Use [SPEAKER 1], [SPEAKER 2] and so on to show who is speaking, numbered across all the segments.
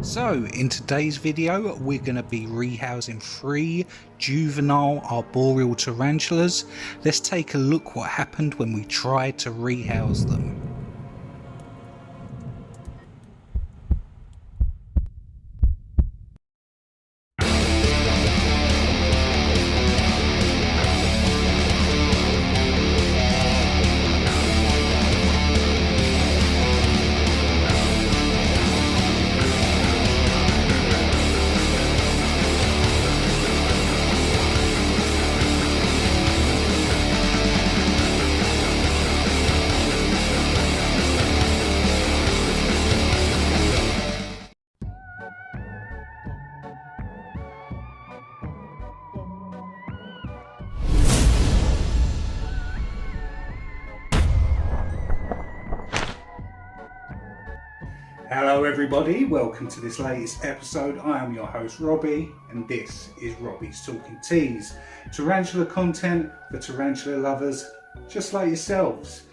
[SPEAKER 1] So in today's video we're going to be rehousing 3 juvenile arboreal tarantulas. Let's take a look what happened when we tried to rehouse them. Hello everybody, welcome to this latest episode. I am your host Robbie and this is Robbiestalkingts. Tarantula content for tarantula lovers just like yourselves.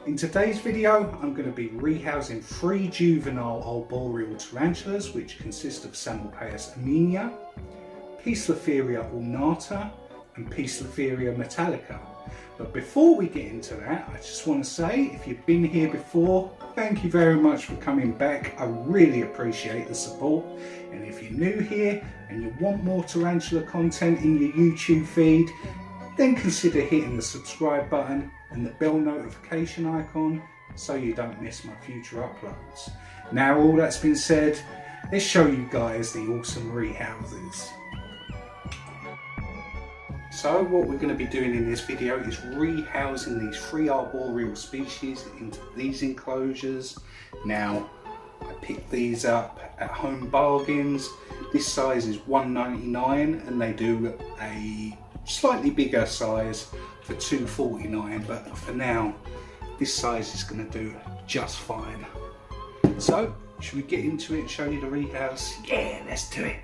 [SPEAKER 1] In today's video I'm going to be rehousing 3 juvenile arboreal tarantulas which consist of Psalmopoeus Armenia, Poecilotheria Ornata and Poecilotheria Metallica. But before we get into that, I just want to say, if you've been here before, thank you very much for coming back. I really appreciate the support. And if you're new here and you want more tarantula content in your YouTube feed, then consider hitting the subscribe button and the bell notification icon so you don't miss my future uploads. Now all that's been said, let's show you guys the awesome rehouses. So what we're going to be doing in this video is rehousing these 3 arboreal species into these enclosures. Now I picked these up at Home Bargains. This size is $1.99 and they do a slightly bigger size for $2.49, but for now this size is going to do just fine. So should we get into it and show you the rehouse? Yeah, let's do it.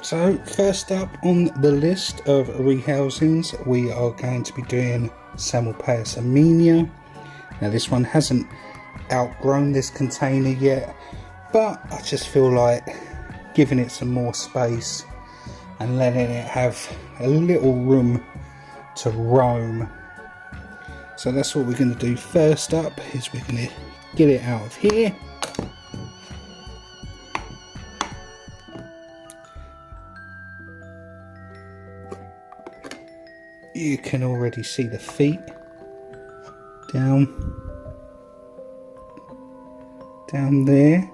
[SPEAKER 1] So first up on the list of rehousings we are going to be doing Psalmopoeus Armenia. Now this one hasn't outgrown this container yet, but I just feel like giving it some more space and letting it have a little room to roam. So that's what we're going to do first up, is we're going to get it out of here. You can already see the feet down there.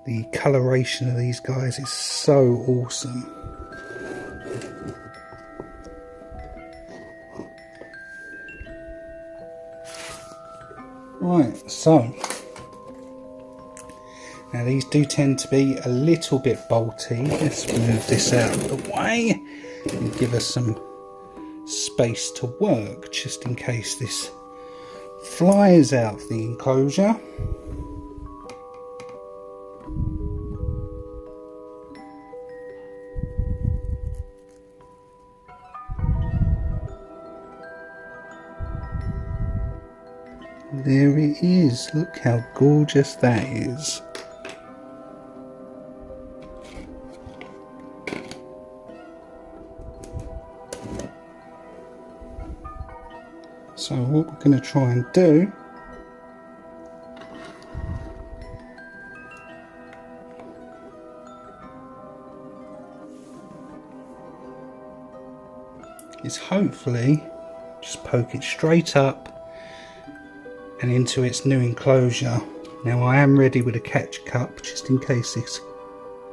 [SPEAKER 1] The coloration of these guys is so awesome. Right, so now these do tend to be a little bit bolty. Let's move this out of the way and give us some space to work just in case this flies out of the enclosure. There it is, look how gorgeous that is. So what we're going to try and do is hopefully just poke it straight up and into its new enclosure. Now I am ready with a catch cup just in case this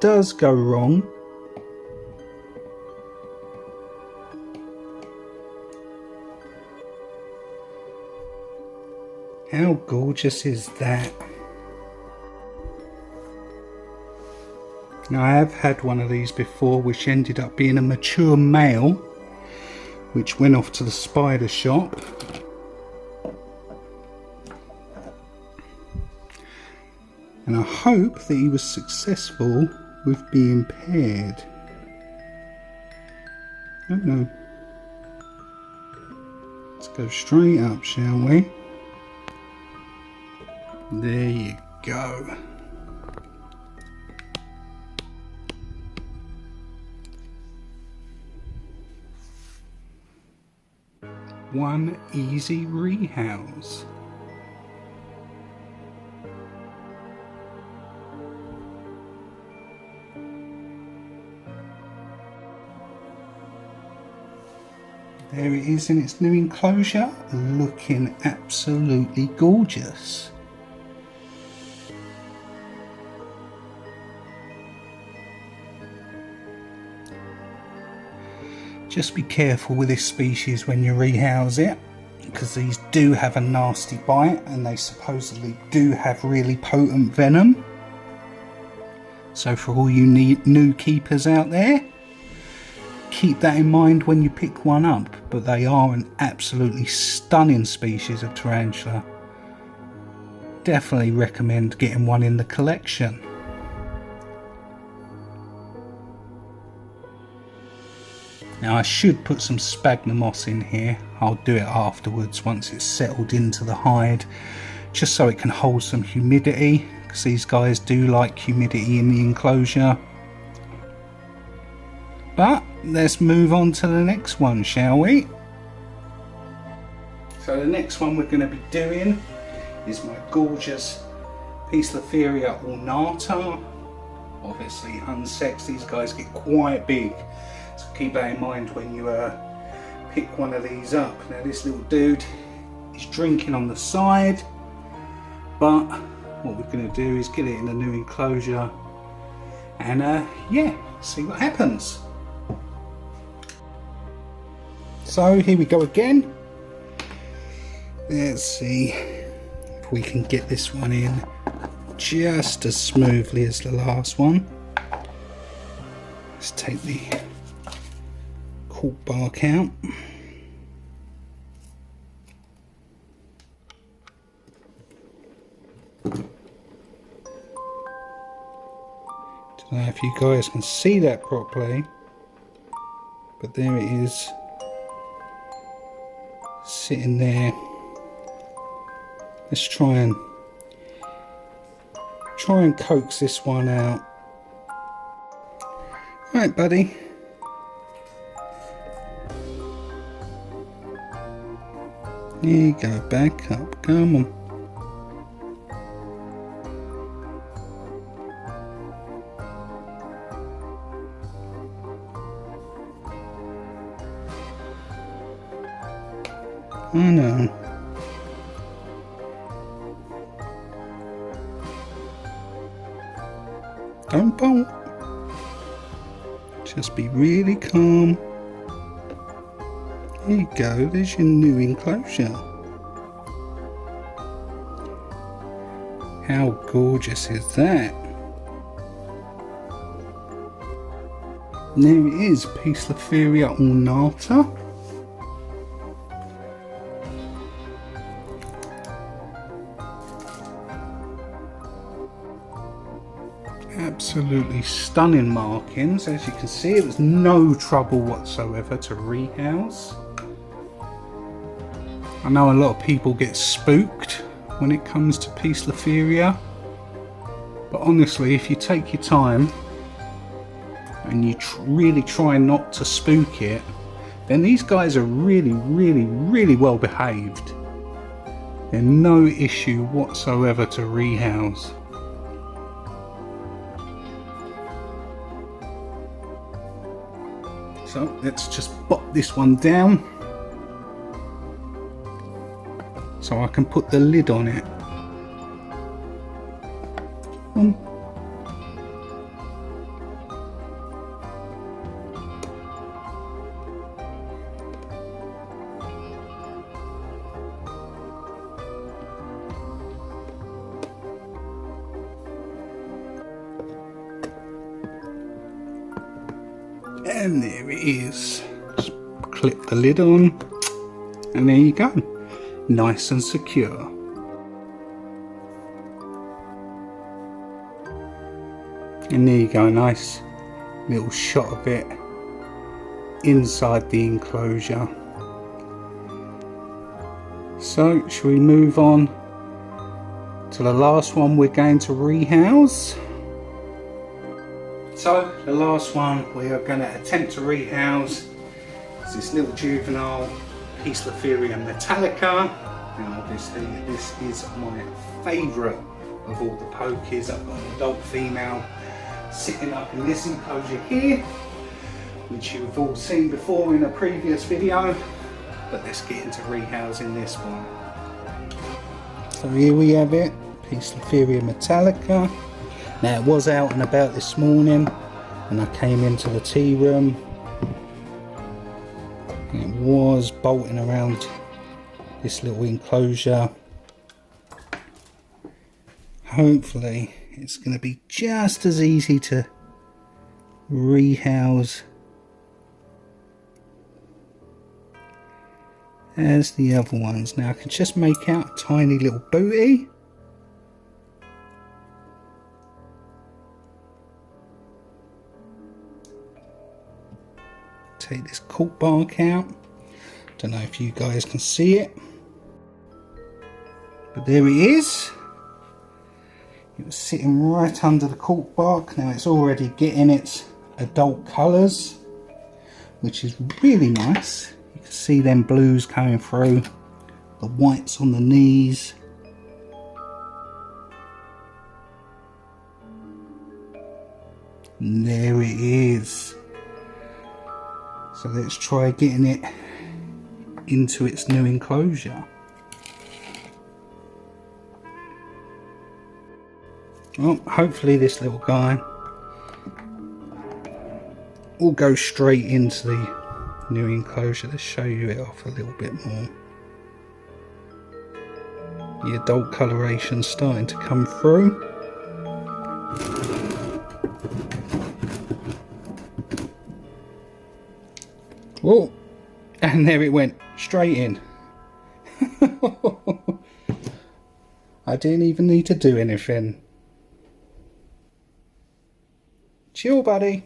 [SPEAKER 1] does go wrong. How gorgeous is that? Now I have had one of these before which ended up being a mature male which went off to the spider shop. And I hope that he was successful with being paired. I don't know. Let's go straight up, shall we? There you go. One easy rehouse. There it is in its new enclosure, looking absolutely gorgeous. Just be careful with this species when you rehouse it, because these do have a nasty bite and they supposedly do have really potent venom. So for all you new keepers out there, keep that in mind when you pick one up, but they are an absolutely stunning species of tarantula. Definitely recommend getting one in the collection. Now I should put some sphagnum moss in here. I'll do it afterwards once it's settled into the hide, just so it can hold some humidity, because these guys do like humidity in the enclosure. But let's move on to the next one, shall we? So the next one we're going to be doing is my gorgeous Poecilotheria ornata. Obviously unsexed, these guys get quite big, so keep that in mind when you pick one of these up. Now this little dude is drinking on the side, but what we're going to do is get it in a new enclosure and yeah, see what happens. So here we go again. Let's see if we can get this one in just as smoothly as the last one. Let's take the cork bark out. Don't know if you guys can see that properly, but there it is, sitting there. Let's try and coax this one out. Right, buddy. There you go, back up, come on. I know. Don't bolt. Just be really calm. There you go, there's your new enclosure. How gorgeous is that? And there it is, Poecilotheria ornata. Absolutely stunning markings. As you can see, it was no trouble whatsoever to rehouse. I know a lot of people get spooked when it comes to Poecilotheria, but honestly, if you take your time and you really try not to spook it, then these guys are really well behaved. They're no issue whatsoever to rehouse. So let's just pop this one down so I can put the lid on it. And there it is. Just clip the lid on, and there you go, nice and secure. And there you go, nice little shot of it inside the enclosure. So shall we move on to the last one we're going to rehouse. So the last one we are going to attempt to rehouse is this little juvenile Poecilotheria Metallica. Now obviously this is my favourite of all the pokies. I've got an adult female sitting up in this enclosure here, which you've all seen before in a previous video, but let's get into rehousing this one. So here we have it, Poecilotheria Metallica. Now it was out and about this morning and I came into the tea room and it was bolting around this little enclosure. Hopefully it's going to be just as easy to rehouse as the other ones. Now I can just make out a tiny little booty. Take this cork bark out. Don't know if you guys can see it, but there it is. It was sitting right under the cork bark. Now it's already getting its adult colours, which is really nice. You can see them blues coming through, the whites on the knees. And there it is. So let's try getting it into its new enclosure. Well, hopefully this little guy will go straight into the new enclosure. Let's show you it off a little bit more. The adult coloration starting to come through. Whoa, and there it went, straight in. I didn't even need to do anything. Chill, buddy.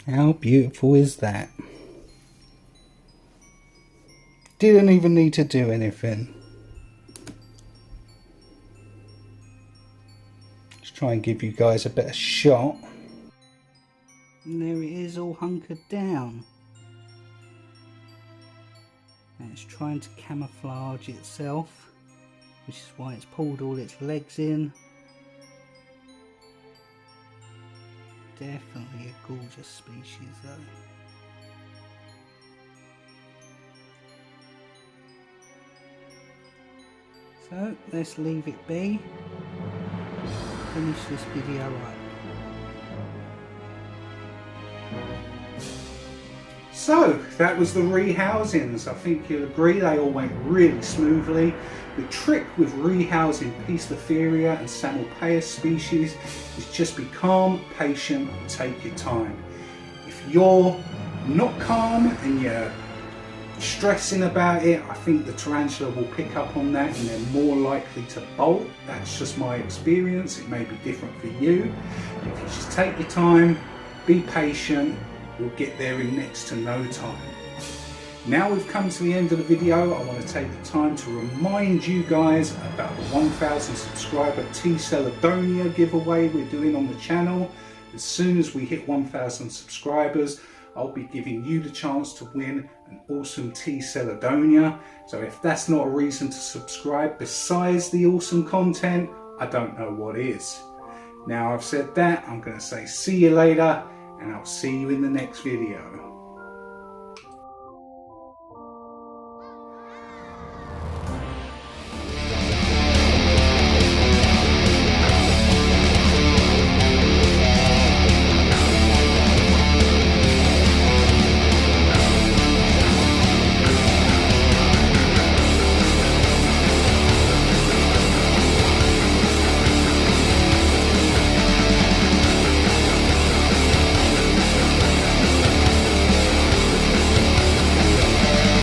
[SPEAKER 1] How beautiful is that? Didn't even need to do anything. Let's try and give you guys a better shot. And there it is, all hunkered down. And it's trying to camouflage itself, which is why it's pulled all its legs in. Definitely a gorgeous species though. So let's leave it be. Finish this video up. So that was the rehousings. I think you'll agree they all went really smoothly. The trick with rehousing Poecilotheria and Psalmopoeus species is just be calm, patient, and take your time. If you're not calm and you're stressing about it, I think the tarantula will pick up on that and they're more likely to bolt. That's just my experience. It may be different for you. If you just take your time, be patient, we'll get there in next to no time. Now we've come to the end of the video, I want to take the time to remind you guys about the 1000 subscriber Psalmopoeus giveaway we're doing on the channel. As soon as we hit 1000 subscribers, I'll be giving you the chance to win an awesome Psalmopoeus. So if that's not a reason to subscribe besides the awesome content, I don't know what is. Now I've said that, I'm going to say see you later, and I'll see you in the next video.